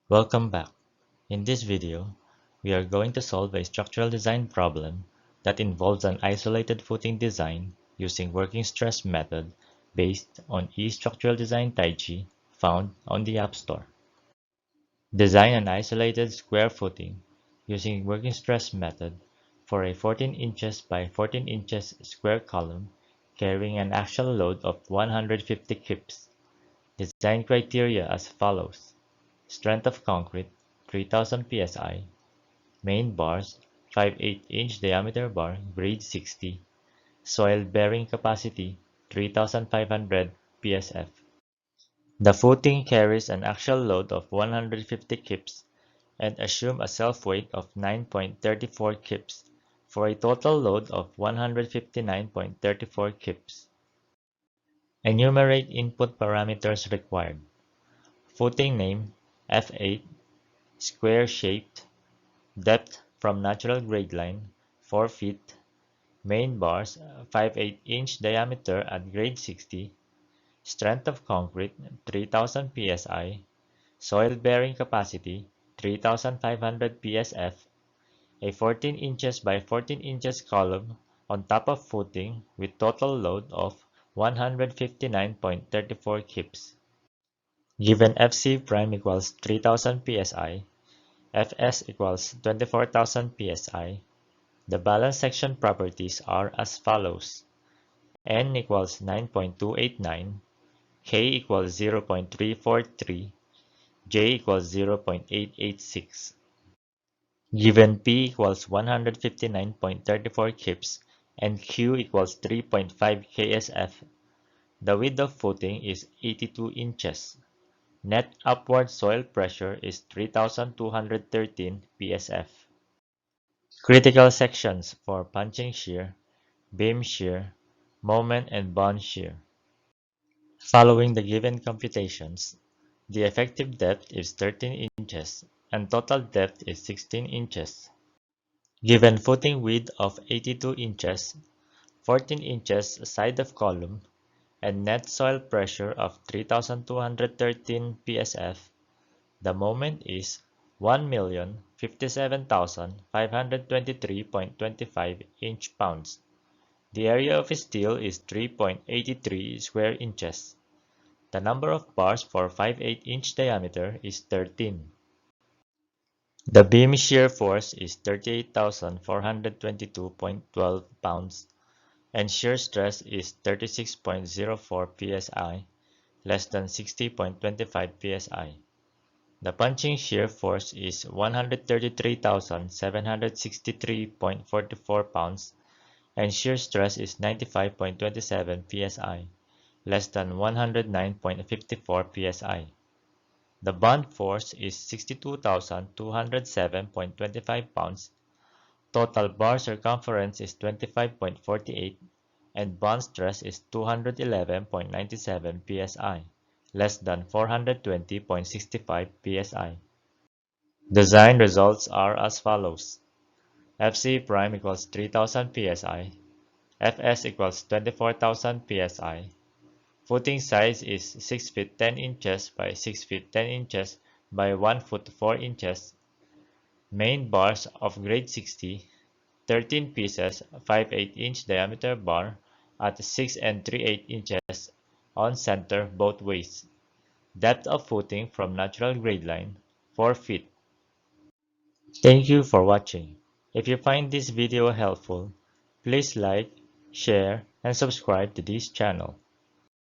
Welcome back. In this video, we are going to solve a structural design problem that involves an isolated footing design using working stress method based on eStructural Design Taichi found on the App Store. Design an isolated square footing using working stress method for a 14 inches by 14 inches square column carrying an actual load of 150 kips. Design criteria as follows. Strength of concrete 3000 psi, main bars 5/8-inch diameter bar grade 60, soil bearing capacity 3500 psf. The footing carries an actual load of 150 kips and assume a self-weight of 9.34 kips for a total load of 159.34 kips. Enumerate input parameters required. Footing name F8, square shaped, depth from natural grade line 4 feet, main bars 5/8-inch diameter at grade 60, strength of concrete 3000 psi, soil bearing capacity 3500 psf, a 14 inches by 14 inches column on top of footing with total load of 159.34 kips. Given Fc prime equals 3000 psi, Fs equals 24,000 psi, the balance section properties are as follows. N equals 9.289, K equals 0.343, J equals 0.886. Given P equals 159.34 kips and Q equals 3.5 ksf, the width of footing is 82 inches. Net upward soil pressure is 3,213 psf. Critical sections for punching shear, beam shear, moment and bond shear. Following the given computations, the effective depth is 13 inches and total depth is 16 inches. Given footing width of 82 inches, 14 inches side of column, and net soil pressure of 3,213 psf, the moment is 1,057,523.25 inch-pounds. The area of steel is 3.83 square inches. The number of bars for 5/8-inch diameter is 13. The beam shear force is 38,422.12 pounds and shear stress is 36.04 psi, less than 60.25 psi. The punching shear force is 133,763.44 pounds and shear stress is 95.27 psi, less than 109.54 psi. The bond force is 62,207.25 pounds. Total bar circumference is 25.48 and bond stress is 211.97 psi, less than 420.65 psi. Design results are as follows. Fc prime equals 3000 psi, Fs equals 24,000 psi, footing size is 6 feet 10 inches by 6 feet 10 inches by 1 foot 4 inches, main bars of grade 60, 13 pieces 5/8-inch diameter bar at 6 and 3/8 inches on center both ways, depth of footing from natural grade line 4 feet. Thank you for watching. If you find this video helpful, please like, share, and subscribe to this channel.